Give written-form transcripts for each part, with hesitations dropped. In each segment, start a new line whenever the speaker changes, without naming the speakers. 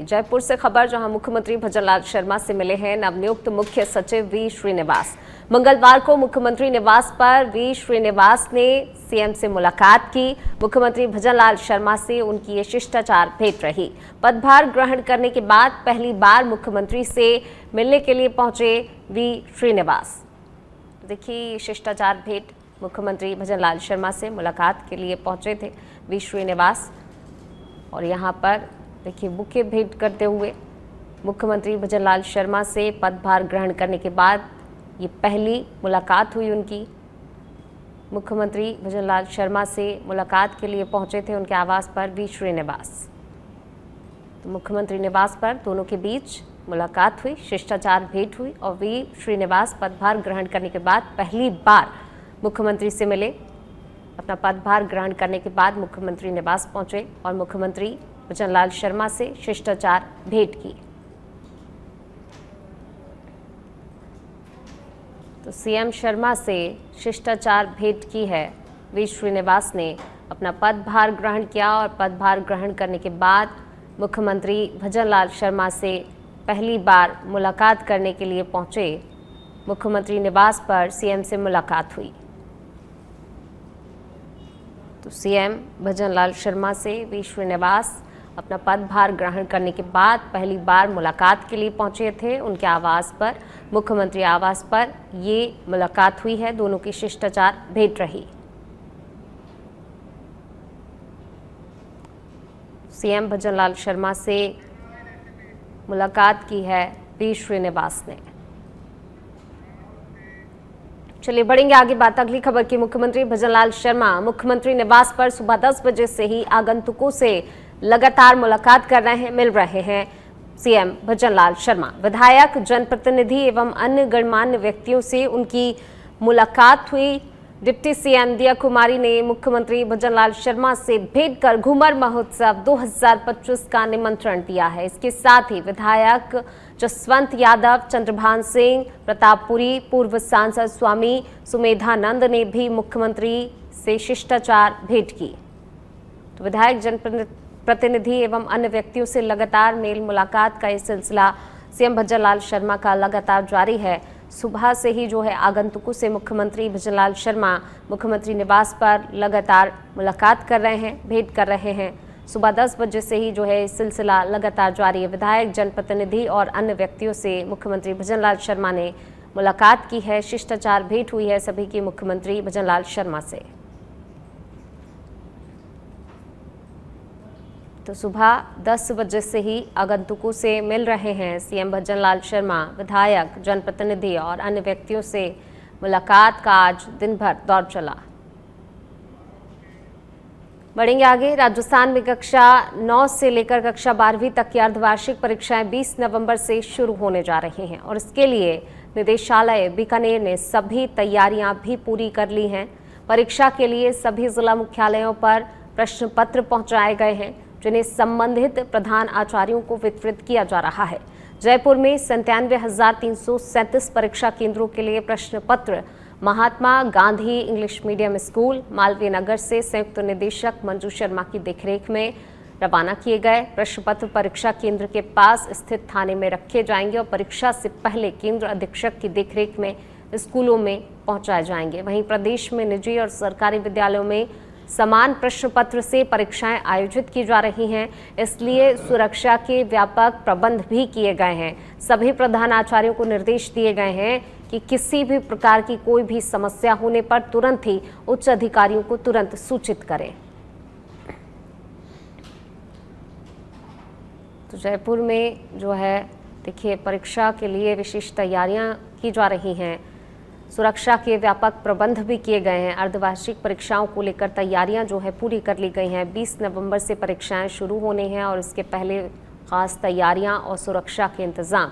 जयपुर से खबर, जहां मुख्यमंत्री भजनलाल शर्मा से मिले हैं नवनियुक्त मुख्य सचिव वी श्रीनिवास। मंगलवार को मुख्यमंत्री निवास पर वी श्रीनिवास ने सीएम से मुलाकात की। मुख्यमंत्री भजनलाल शर्मा से उनकी ये शिष्टाचार भेंट रही। पदभार ग्रहण करने के बाद पहली बार मुख्यमंत्री से मिलने के लिए पहुंचे वी श्रीनिवास। देखिए, शिष्टाचार भेंट, मुख्यमंत्री भजनलाल शर्मा से मुलाकात के लिए पहुंचे थे वी श्रीनिवास और यहाँ पर देखिए बुके भेंट करते हुए मुख्यमंत्री भजनलाल शर्मा से पदभार ग्रहण करने के बाद ये पहली मुलाकात हुई उनकी। मुख्यमंत्री भजनलाल शर्मा से मुलाकात के लिए पहुंचे थे उनके आवास पर वी श्रीनिवास। तो मुख्यमंत्री निवास पर दोनों के बीच मुलाकात हुई, शिष्टाचार भेंट हुई और वी श्रीनिवास पदभार ग्रहण करने के बाद पहली बार मुख्यमंत्री से मिले। अपना पदभार ग्रहण करने के बाद मुख्यमंत्री निवास पहुंचे और मुख्यमंत्री भजनलाल शर्मा से शिष्टाचार भेंट की। तो सीएम शर्मा से शिष्टाचार भेंट की है वी श्रीनिवास ने। अपना पदभार ग्रहण किया और पदभार ग्रहण करने के बाद मुख्यमंत्री भजनलाल शर्मा से पहली बार मुलाकात करने के लिए पहुंचे। मुख्यमंत्री निवास पर सीएम से मुलाकात हुई। तो सीएम भजनलाल शर्मा से वी श्रीनिवास अपना पदभार ग्रहण करने के बाद पहली बार मुलाकात के लिए पहुंचे थे उनके आवास पर, मुख्यमंत्री आवास पर ये मुलाकात हुई है। दोनों की शिष्टाचार भेंट रही। सीएम भजनलाल शर्मा से मुलाकात की है वी श्रीनिवास ने। चलिए बढ़ेंगे आगे बात अगली खबर की। मुख्यमंत्री भजनलाल शर्मा मुख्यमंत्री निवास पर सुबह 10 बजे से ही आगंतुकों से लगातार मुलाकात कर रहे हैं, मिल रहे हैं सीएम भजनलाल शर्मा। विधायक, जनप्रतिनिधि एवं अन्य गणमान्य व्यक्तियों से उनकी मुलाकात हुई। डिप्टी सीएम दिया कुमारी ने मुख्यमंत्री भजनलाल शर्मा से भेंट कर घूमर महोत्सव 2025 का निमंत्रण दिया है। इसके साथ ही विधायक जसवंत यादव, चंद्रभान सिंह, प्रतापपुरी, पूर्व सांसद स्वामी सुमेधानंद ने भी मुख्यमंत्री से शिष्टाचार भेंट की। तो विधायक, जनप्रतिनिधि एवं अन्य व्यक्तियों से लगातार मेल मुलाकात का ये सिलसिला सीएम भजनलाल शर्मा का लगातार जारी है। सुबह से ही जो है आगंतुकों से मुख्यमंत्री भजनलाल शर्मा मुख्यमंत्री निवास पर लगातार मुलाकात कर रहे हैं, भेंट कर रहे हैं। सुबह 10 बजे से ही जो है सिलसिला लगातार जारी है। विधायक, जनप्रतिनिधि और अन्य व्यक्तियों से मुख्यमंत्री भजनलाल शर्मा ने मुलाकात की है, शिष्टाचार भेंट हुई है सभी की मुख्यमंत्री भजनलाल शर्मा से। तो सुबह 10 बजे से ही आगंतुकों से मिल रहे हैं सीएम भजनलाल शर्मा। विधायक, जनप्रतिनिधि और अन्य व्यक्तियों से मुलाकात का आज दिन भर दौर चला। बढ़ेंगे आगे। राजस्थान में कक्षा 9 से लेकर कक्षा 12वीं तक की अर्धवार्षिक परीक्षाएं 20 नवंबर से शुरू होने जा रही हैं और इसके लिए निदेशालय बीकानेर ने सभी तैयारियां भी पूरी कर ली हैं। परीक्षा के लिए सभी जिला मुख्यालयों पर प्रश्न पत्र पहुंचाए गए हैं, जिन्हें संबंधित प्रधान आचार्यों को वितरित किया जा रहा है। जयपुर में 97,337 परीक्षा केंद्रों के लिए प्रश्न पत्र Mahatma Gandhi English medium school, Malviya Nagar से संयुक्त निदेशक मंजू शर्मा की देखरेख में रवाना किए गए। प्रश्न पत्र परीक्षा केंद्र के पास स्थित थाने में रखे जाएंगे और परीक्षा से पहले केंद्र अधीक्षक की देखरेख में स्कूलों में पहुंचाए जाएंगे। वहीं प्रदेश में निजी और सरकारी विद्यालयों में समान प्रश्न पत्र से परीक्षाएं आयोजित की जा रही हैं, इसलिए सुरक्षा के व्यापक प्रबंध भी किए गए हैं। सभी प्रधान आचार्यों को निर्देश दिए गए हैं कि किसी भी प्रकार की कोई भी समस्या होने पर तुरंत ही उच्च अधिकारियों को तुरंत सूचित करें। तो जयपुर में जो है देखिए परीक्षा के लिए विशेष तैयारियां की जा रही हैं, सुरक्षा के व्यापक प्रबंध भी किए गए हैं। अर्धवार्षिक परीक्षाओं को लेकर तैयारियां जो है पूरी कर ली गई हैं। 20 नवंबर से परीक्षाएं शुरू होने हैं और इसके पहले खास तैयारियां और सुरक्षा के इंतजाम।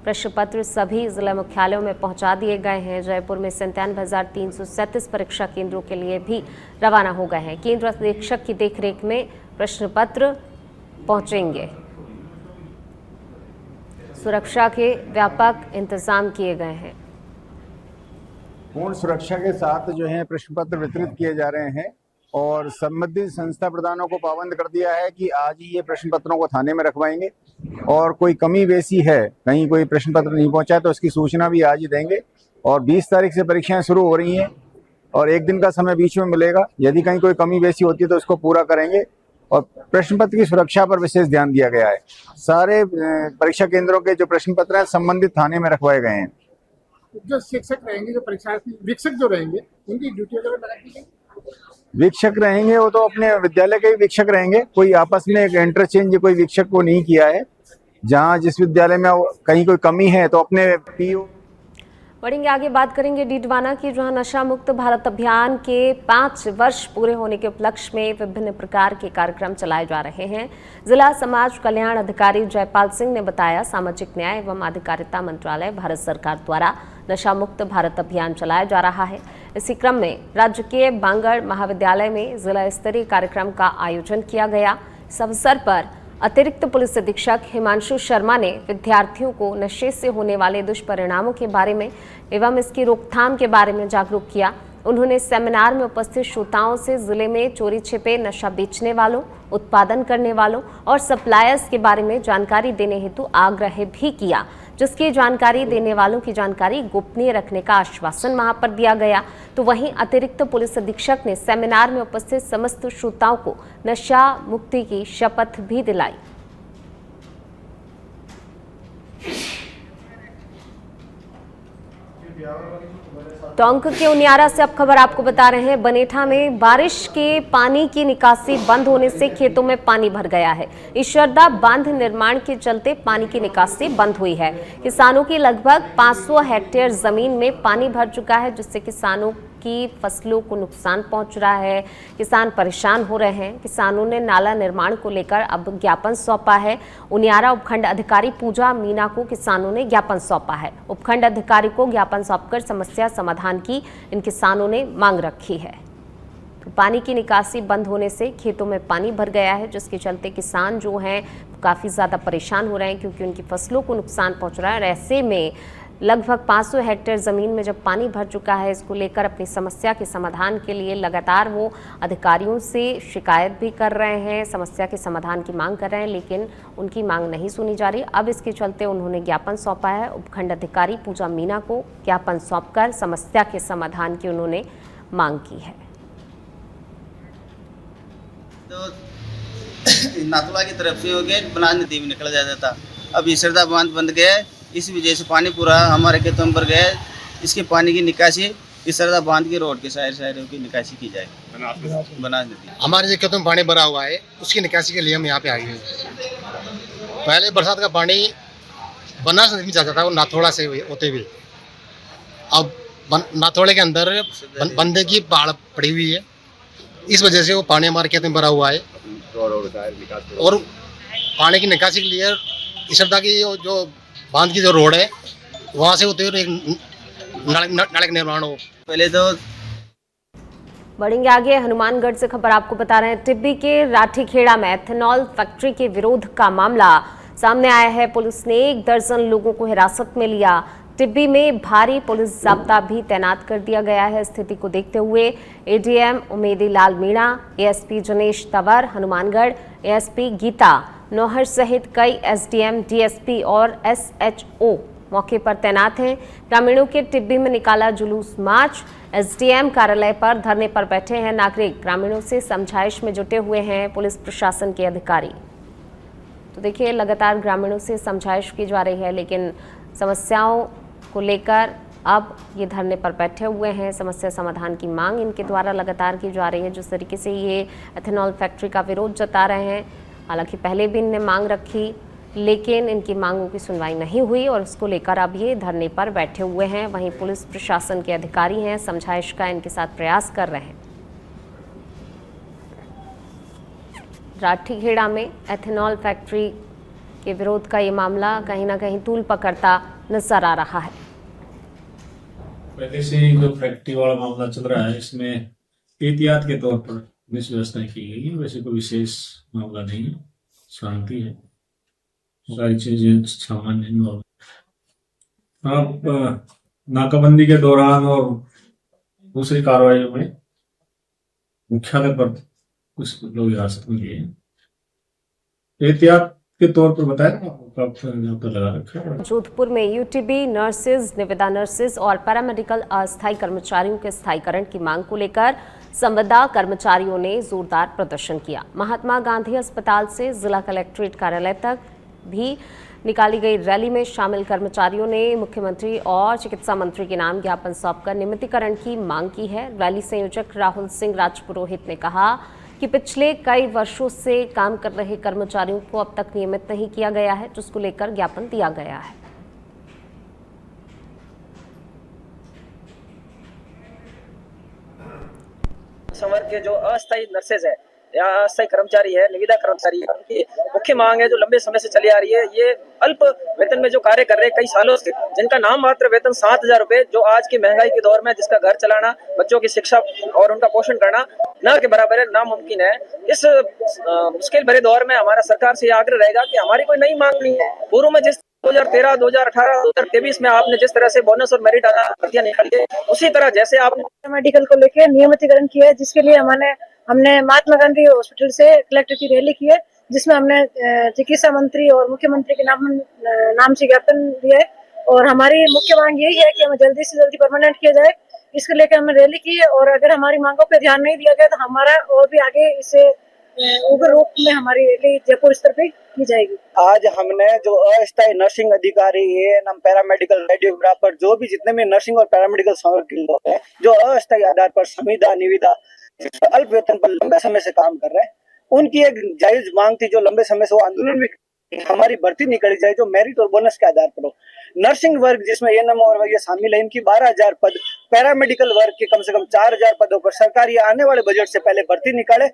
प्रश्न पत्र सभी जिला मुख्यालयों में पहुंचा दिए गए हैं। जयपुर में 97,337 परीक्षा केंद्रों के लिए भी रवाना हो गए हैं। केंद्र अधीक्षक की देखरेख में प्रश्न पत्र पहुंचेंगे। सुरक्षा के व्यापक इंतजाम किए गए हैं।
पूर्ण सुरक्षा के साथ जो है प्रश्न पत्र वितरित किए जा रहे हैं और संबंधित संस्था प्रधानों को पाबंद कर दिया है कि आज ही ये प्रश्न पत्रों को थाने में रखवाएंगे और कोई कमी बेसी है, कहीं कोई प्रश्न पत्र नहीं पहुंचा तो उसकी सूचना भी आज ही देंगे। और 20 तारीख से परीक्षाएं शुरू हो रही हैं और एक दिन का समय बीच में मिलेगा। यदि कहीं कोई कमी बेसी होती है तो उसको पूरा करेंगे और प्रश्न पत्र की सुरक्षा पर विशेष ध्यान दिया गया है। सारे परीक्षा केंद्रों के जो प्रश्न पत्र हैं संबंधित थाने में रखवाए गए हैं।
जो शिक्षक रहेंगे, जो परीक्षार्थी वीक्षक जो रहेंगे, उनकी ड्यूटी वगैरह लगा दी गई।
वीक्षक रहेंगे वो तो अपने विद्यालय के ही वीक्षक रहेंगे, कोई आपस में इंटरचेंज कोई वीक्षक को नहीं किया है। जहां जिस विद्यालय में कहीं कोई कमी है तो अपने पीओ।
बढ़ेंगे आगे, बात करेंगे डीडवाना की, जहां नशा मुक्त भारत अभियान के 5 वर्ष पूरे होने के उपलक्ष्य में विभिन्न प्रकार के कार्यक्रम चलाए जा रहे हैं। जिला समाज कल्याण अधिकारी जयपाल सिंह ने बताया, सामाजिक न्याय एवं अधिकारिता मंत्रालय भारत सरकार द्वारा नशा मुक्त भारत अभियान चलाया जा रहा है। इसी क्रम में राज्य के बांगड़ महाविद्यालय में जिला स्तरीय कार्यक्रम का आयोजन किया गया। इस अवसर पर अतिरिक्त पुलिस अधीक्षक हिमांशु शर्मा ने विद्यार्थियों को नशे से होने वाले दुष्परिणामों के बारे में एवं इसकी रोकथाम के बारे में जागरूक किया। उन्होंने सेमिनार में उपस्थित श्रोताओं से जिले में चोरी छिपे नशा बेचने वालों, उत्पादन करने वालों और सप्लायर्स के बारे में जानकारी देने हेतु आग्रह भी किया, जिसकी जानकारी देने वालों की जानकारी गोपनीय रखने का आश्वासन वहां पर दिया गया। तो वहीं अतिरिक्त पुलिस अधीक्षक ने सेमिनार में उपस्थित समस्त श्रोताओं को नशा मुक्ति की शपथ भी दिलाई। टोंक के उनियारा से अब खबर आपको बता रहे हैं। बनेठा में बारिश के पानी की निकासी बंद होने से खेतों में पानी भर गया है। ईश्वरदा बांध निर्माण के चलते पानी की निकासी बंद हुई है। किसानों की लगभग 500 हेक्टेयर जमीन में पानी भर चुका है, जिससे किसानों की फसलों को नुकसान पहुंच रहा है। किसान परेशान हो रहे हैं। किसानों ने नाला निर्माण को लेकर अब ज्ञापन सौंपा है। उनियारा उपखंड अधिकारी पूजा मीना को किसानों ने ज्ञापन सौंपा है। उपखंड अधिकारी को ज्ञापन सौंपकर समस्या समाधान की इन किसानों ने मांग रखी है। तो पानी की निकासी बंद होने से खेतों में पानी भर गया है, जिसके चलते किसान जो हैं काफ़ी ज़्यादा परेशान हो रहे हैं, क्योंकि उनकी फसलों को नुकसान पहुंच रहा है। और ऐसे में लगभग 500 हेक्टेयर ज़मीन में जब पानी भर चुका है, इसको लेकर अपनी समस्या के समाधान के लिए लगातार वो अधिकारियों से शिकायत भी कर रहे हैं, समस्या के समाधान की मांग कर रहे हैं, लेकिन उनकी मांग नहीं सुनी जा रही। अब इसके चलते उन्होंने ज्ञापन सौंपा है। उपखंड अधिकारी पूजा मीना को ज्ञापन सौंपकर समस्या के समाधान की उन्होंने मांग की है।
तो नाथुला की तरफ से हो गया, बनास नदी में निकला जाता था। अब ईश्वरदा बांध बंद गया, इस वजह से पानी पूरा हमारे खेतों पर गया। इसके पानी की निकासी ईश्वरदा बांध के रोड के साइड की निकासी की जाए। बनास नदी
हमारे जो खेतों में पानी भरा हुआ है, उसकी निकासी के लिए हम यहाँ पे आए हैं। पहले बरसात का पानी बनास नदी में जाता था, वो नाथोड़ा से होते हुए। अब नाथोड़े के अंदर बंदे की पहाड़ पड़ी हुई है, इस वजह से वो पानी हमारे खेत में भरा हुआ है। और पानी की निकासी के लिए ईश्वरदा की जो बांध की जो रोड है, वहाँ से होते हुए एक नाले का निर्माण हो।
पहले तो
बढ़ेंगे आगे, हनुमानगढ़ से खबर आपको बता रहे हैं। टिब्बी के राठीखेड़ा में एथेनॉल फैक्ट्री के विरोध का मामला सामने आया है। पुलिस ने 1 दर्जन लोगों को हिरासत में लिया। टिब्बी में भारी पुलिस जाब्ता भी तैनात कर दिया गया है। स्थिति को देखते हुए एडीएम उमेदी लाल मीणा, एएसपी जनेश तंवर हनुमानगढ़, एएसपी गीता नौहर सहित कई एसडीएम, डीएसपी और एसएचओ मौके पर तैनात हैं। ग्रामीणों के टिब्बी में निकाला जुलूस मार्च। एसडीएम कार्यालय पर धरने पर बैठे हैं नागरिक। ग्रामीणों से समझाइश में जुटे हुए हैं पुलिस प्रशासन के अधिकारी। तो देखिए, लगातार ग्रामीणों से समझाइश की जा रही है, लेकिन समस्याओं को लेकर अब ये धरने पर बैठे हुए हैं। समस्या समाधान की मांग इनके द्वारा लगातार की जा रही है। जिस तरीके से ये एथेनॉल फैक्ट्री का विरोध जता रहे हैं, हालांकि पहले भी इनने मांग रखी, लेकिन इनकी मांगों की सुनवाई नहीं हुई और उसको लेकर अब ये धरने पर बैठे हुए हैं। वहीं पुलिस प्रशासन के अधिकारी हैं, समझाइश का इनके साथ प्रयास कर रहे हैं। राठीखेड़ा में एथेनॉल फैक्ट्री के विरोध का ये मामला कहीं ना कहीं तूल पकड़ता नजर आ रहा है।
पहले से ही जो फैक्ट्री वाला मामला चल रहा है, इसमें एहतियात के तौर पर पुलिस व्यवस्था की गई है। वैसे कोई विशेष मामला नहीं है, शांति है, सारी चीजें सामान्य। अब नाकाबंदी के दौरान और दूसरी कार्रवाइयों में मुख्यालय पर कुछ लोग हिरासत में लिए हैं। एहतियात के तौर पर बताया कब यहाँ पर लगा रखा है।
जोधपुर में यूटीबी नर्सेज, निविदा नर्सेज और पैरामेडिकल अस्थायी कर्मचारियों के स्थायीकरण की मांग को लेकर संविदा कर्मचारियों ने जोरदार प्रदर्शन किया। महात्मा गांधी अस्पताल से जिला कलेक्ट्रेट कार्यालय तक भी निकाली गई रैली में शामिल कर्मचारियों ने मुख्यमंत्री और चिकित्सा मंत्री के नाम ज्ञापन सौंपकर नियमितीकरण की मांग की है। रैली संयोजक राहुल सिंह राजपुरोहित ने कहा कि पिछले कई वर्षों से काम कर रहे कर्मचारियों को अब तक नियमित नहीं किया गया है, जिसको लेकर ज्ञापन दिया गया है।
संवर्ग के जो अस्थायी नर्सेज है या अस्थायी कर्मचारी है, निविदा कर्मचारी है, उनकी मुख्य मांग है जो लंबे समय से चली आ रही है। ये अल्प वेतन में जो कार्य कर रहे हैं कई सालों से, जिनका नाम मात्र वेतन 7,000 रुपए, जो आज की महंगाई के दौर में जिसका घर चलाना, बच्चों की शिक्षा और उनका पोषण करना न के बराबर है, नामुमकिन है। इस मुश्किल भरे दौर में हमारा सरकार से यह आग्रह रहेगा कि हमारी कोई नई मांग नहीं है। पूर्व में जिस 2013, 2018, 2023 में आपने जिस तरह से बोनस और मेरिट आधार भर्तियां निकाली है, उसी तरह जैसे आपने
मेडिकल को लेकर नियमितीकरण किया है, जिसके लिए हमने महात्मा गांधी हॉस्पिटल से कलेक्टर की रैली की है, जिसमें हमने चिकित्सा मंत्री और मुख्यमंत्री के नाम से ज्ञापन दिया है। और हमारी मुख्य मांग यही है कि हमें जल्दी से जल्दी परमानेंट किया जाए। इसको लेकर हमने रैली की है और अगर हमारी मांगों पर ध्यान नहीं दिया गया तो हमारा और भी आगे इससे उग्र रूप में हमारी रैली जयपुर स्तर पे की जाएगी।
आज हमने जो अस्थायी नर्सिंग अधिकारी, एएनएम, पैरामेडिकल, रेडियोग्राफर, जो भी जितने भी नर्सिंग और पैरामेडिकल संवर्ग के लोग हैं जो अस्थायी आधार पर संविदा, निविदा, अल्प वेतन पर लंबे समय से काम कर रहे हैं, उनकी एक जायज मांग थी जो लंबे समय से वो आंदोलन भी हमारी भर्ती निकाली जाए जो मेरिट और बोनस के आधार पर हो। नर्सिंग वर्ग जिसमें एएनएम और ये शामिल है, इनकी 12,000 पद, पैरामेडिकल वर्ग के कम से कम 4,000 पदों पर सरकार ये आने वाले बजट से पहले भर्ती निकाले,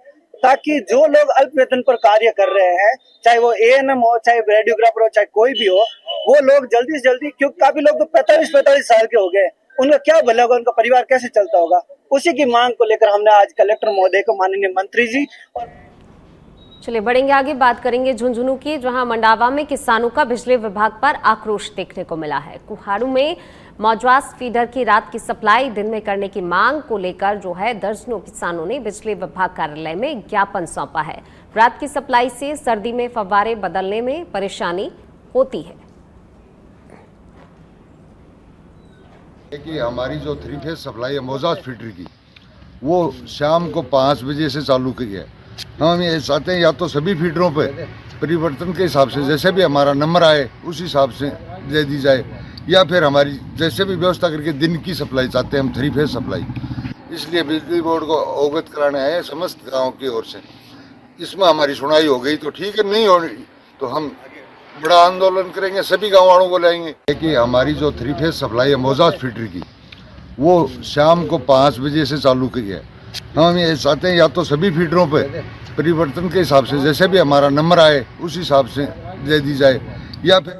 ताकि जो लोग अल्प वेतन पर कार्य कर रहे हैं, चाहे वो एएनएम हो, चाहे रेडियोग्राफर हो, चाहे कोई भी हो, वो लोग जल्दी से जल्दी, क्योंकि काफी लोग तो 45-45 साल के हो गए, उनका क्या भला होगा, उनका परिवार कैसे चलता होगा, उसी की मांग को लेकर हमने आज कलेक्टर महोदय को, माननीय मंत्री जी और
चलिए बढ़ेंगे आगे, बात करेंगे झुंझुनू की, जहां मंडावा में किसानों का बिजली विभाग पर आक्रोश देखने को मिला है। कुहाड़ू में मौजवास फीडर की रात की सप्लाई दिन में करने की मांग को लेकर जो है दर्जनों किसानों ने बिजली विभाग कार्यालय में ज्ञापन सौंपा है। रात की सप्लाई से सर्दी में फव्वारे बदलने में परेशानी होती है।
कि हमारी जो 3 फेज सप्लाई है मौजवास फीडर की, वो शाम को 5 बजे से चालू की है। हम ये चाहते हैं या तो सभी फीडरों पे परिवर्तन के हिसाब से जैसे भी हमारा नंबर आए उस हिसाब से दे दी जाए, या फिर हमारी जैसे भी व्यवस्था करके दिन की सप्लाई चाहते हैं हम, 3 फेज सप्लाई। इसलिए बिजली बोर्ड को अवगत कराने आए समस्त गाँव की ओर से। इसमें हमारी सुनाई हो गई तो ठीक है, नहीं हो तो हम बड़ा आंदोलन करेंगे, सभी गाँव वालों को लाएंगे। कि हमारी जो 3 फेज सप्लाई है मौजवास फीडर की, वो शाम को 5 बजे से चालू की है। हम ये चाहते हैं या तो सभी फीडरों पे परिवर्तन के हिसाब से जैसे भी हमारा नंबर आए उस हिसाब से दे दी जाए, या फिर।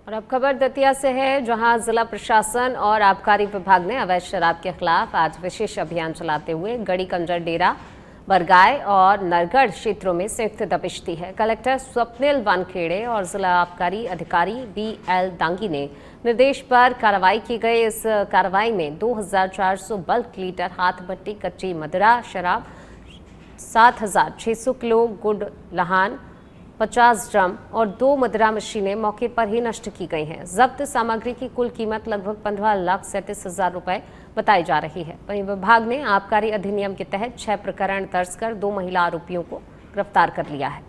और अब खबर दतिया से है, जहां जिला प्रशासन और आबकारी विभाग ने अवैध शराब के खिलाफ आज विशेष अभियान चलाते हुए गढ़ी कंजर डेरा, बरगाय और नरगढ़ क्षेत्रों में संयुक्त दबिश दी है। कलेक्टर स्वप्निल वानखेड़े और जिला आबकारी अधिकारी BL दांगी ने निर्देश पर कार्रवाई की गई। इस कार्रवाई में 2,400 बल्क लीटर हाथ भट्टी कच्ची मदिरा शराब, 7,600 किलो गुड़ लहान, 50 ड्रम और 2 मदिरा मशीनें मौके पर ही नष्ट की गई हैं। जब्त सामग्री की कुल कीमत लगभग 15,37,000 रुपए बताई जा रही है। वहीं विभाग ने आबकारी अधिनियम के तहत 6 प्रकरण दर्ज कर 2 महिला आरोपियों को गिरफ्तार कर लिया है।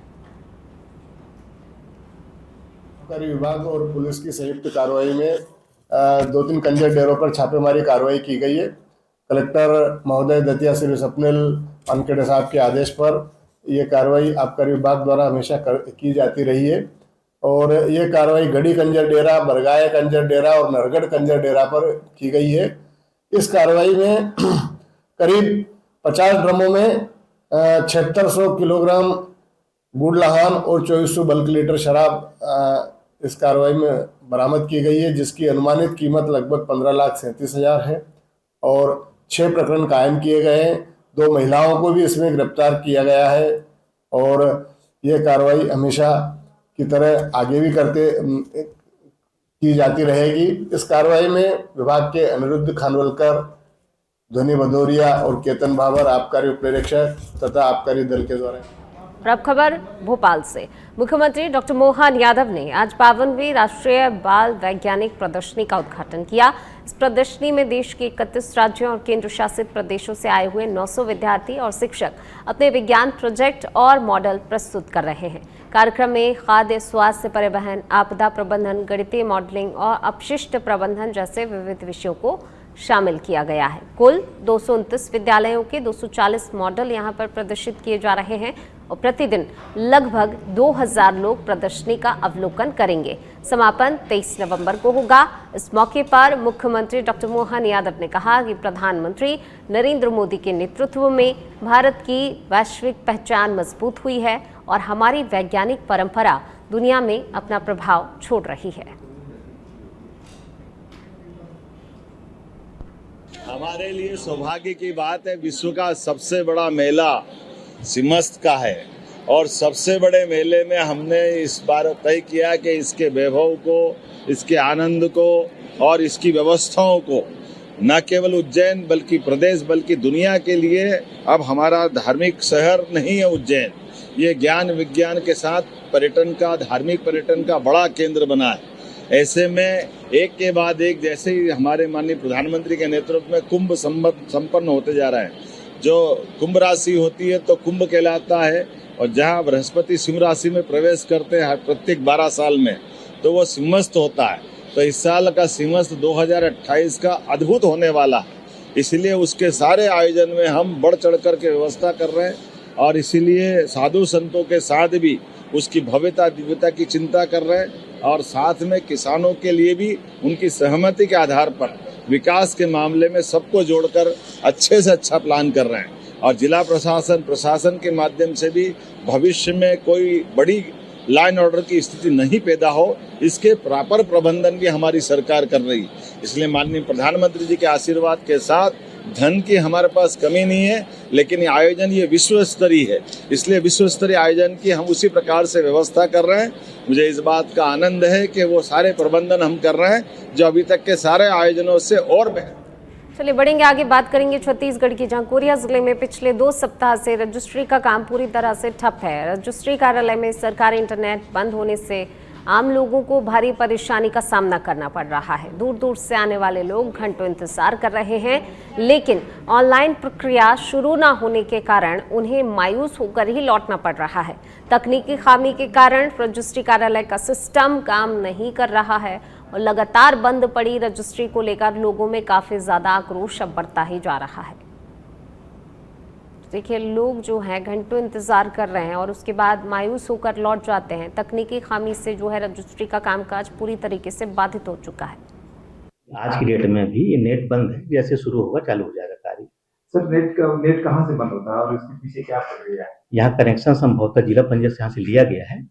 आबकारी विभाग और पुलिस की संयुक्त कार्रवाई में 2-3 कंजर डेरों पर छापेमारी कार्रवाई की गई है। कलेक्टर महोदय दतिया श्री स्वप्निल वानखेड़े साहब के आदेश पर ये कार्रवाई आबकारी विभाग द्वारा हमेशा की जाती रही है और ये कार्रवाई गढ़ी कंजर डेरा, बरगाय कंजर डेरा और नरगढ़ कंजर डेरा पर की गई है। इस कार्रवाई में करीब 50 ड्रमों में 7600 किलोग्राम गुड़ लहान और 2400 बल्क लीटर शराब इस कार्रवाई में बरामद की गई है, जिसकी अनुमानित कीमत लगभग 15,37,000 है और 6 प्रकरण कायम किए गए हैं। 2 महिलाओं को भी इसमें गिरफ्तार किया गया है और यह कार्रवाई हमेशा की तरह आगे भी की जाती रहेगी। इस कार्रवाई में विभाग के अनिरुद्ध खानवलकर, ध्वनि भदौरिया और केतन भावर आबकारी उपनिरीक्षक तथा आबकारी दल के द्वारा।
और अब खबर भोपाल से। मुख्यमंत्री डॉक्टर मोहन यादव ने आज 52वीं राष्ट्रीय बाल वैज्ञानिक प्रदर्शनी का उद्घाटन किया। इस प्रदर्शनी में देश के 31 राज्यों और केंद्र शासित प्रदेशों से आए हुए 900 विद्यार्थी और शिक्षक अपने विज्ञान प्रोजेक्ट और मॉडल प्रस्तुत कर रहे हैं। कार्यक्रम में खाद्य, स्वास्थ्य, परिवहन, आपदा प्रबंधन, गणितीय मॉडलिंग और अपशिष्ट प्रबंधन जैसे विविध विषयों को शामिल किया गया है। कुल 229 विद्यालयों के 240 मॉडल यहां पर प्रदर्शित किए जा रहे हैं और प्रतिदिन लगभग 2000 लोग प्रदर्शनी का अवलोकन करेंगे। समापन 23 नवंबर को होगा। इस मौके पर मुख्यमंत्री डॉक्टर मोहन यादव ने कहा कि प्रधानमंत्री नरेंद्र मोदी के नेतृत्व में भारत की वैश्विक पहचान मजबूत हुई है और हमारी वैज्ञानिक परंपरा दुनिया में अपना प्रभाव छोड़ रही है।
हमारे लिए सौभाग्य की बात है, विश्व का सबसे बड़ा मेला सिमस्त का है और सबसे बड़े मेले में हमने इस बार तय किया कि इसके वैभव को, इसके आनंद को और इसकी व्यवस्थाओं को न केवल उज्जैन बल्कि प्रदेश बल्कि दुनिया के लिए अब हमारा धार्मिक शहर नहीं है उज्जैन, ये ज्ञान विज्ञान के साथ पर्यटन का, धार्मिक पर्यटन का बड़ा केंद्र बना है। ऐसे में एक के बाद एक जैसे ही हमारे माननीय प्रधानमंत्री के नेतृत्व में कुंभ संपन्न होते जा रहा है। जो कुंभ राशि होती है तो कुंभ कहलाता है और जहाँ बृहस्पति सिंह राशि में प्रवेश करते हैं प्रत्येक 12 साल में तो वो सिंहस्थ होता है। तो इस साल का सिंहस्थ 2028 का अद्भुत होने वाला है, इसलिए उसके सारे आयोजन में हम बढ़ चढ़ कर के व्यवस्था कर रहे हैं और इसीलिए साधु संतों के साथ भी उसकी भव्यता दिव्यता की चिंता कर रहे हैं और साथ में किसानों के लिए भी उनकी सहमति के आधार पर विकास के मामले में सबको जोड़कर अच्छे से अच्छा प्लान कर रहे हैं और जिला प्रशासन के माध्यम से भी भविष्य में कोई बड़ी लाइन ऑर्डर की स्थिति नहीं पैदा हो, इसके प्रॉपर प्रबंधन भी हमारी सरकार कर रही है। इसलिए माननीय प्रधानमंत्री जी के आशीर्वाद के साथ धन की हमारे पास कमी नहीं है, लेकिन ये आयोजन ये विश्व स्तरीय है, इसलिए विश्व स्तरीय आयोजन की हम उसी प्रकार से व्यवस्था कर रहे हैं। मुझे इस बात का आनंद है कि वो सारे प्रबंधन हम कर रहे हैं जो अभी तक के सारे आयोजनों से और बेहतर।
चलिए बढ़ेंगे आगे, बात करेंगे छत्तीसगढ़ की, जहां कोरिया जिले में पिछले 2 सप्ताह से रजिस्ट्री का काम पूरी तरह से ठप है। रजिस्ट्री कार्यालय में सरकारी इंटरनेट बंद होने से आम लोगों को भारी परेशानी का सामना करना पड़ रहा है। दूर दूर से आने वाले लोग घंटों इंतजार कर रहे हैं, लेकिन ऑनलाइन प्रक्रिया शुरू ना होने के कारण उन्हें मायूस होकर ही लौटना पड़ रहा है। तकनीकी खामी के कारण रजिस्ट्री कार्यालय का सिस्टम काम नहीं कर रहा है और लगातार बंद पड़ी रजिस्ट्री को लेकर लोगों में काफी ज्यादा आक्रोश अब बढ़ता ही जा रहा है। देखिए, लोग जो हैं घंटों इंतजार कर रहे हैं और उसके बाद मायूस होकर लौट जाते हैं। तकनीकी खामी से जो है रजिस्ट्री का कामकाज पूरी तरीके से बाधित हो चुका है।
आज की डेट में भी ये नेट बंद है, जैसे शुरू होगा चालू हो जाएगा कार्य।
सर नेट कहाँ से बंद होता है और इसके पीछे क्या प्रक्रिया है?
यहाँ कनेक्शन संभवतः जिला पंचायत से यहाँ से लिया गया है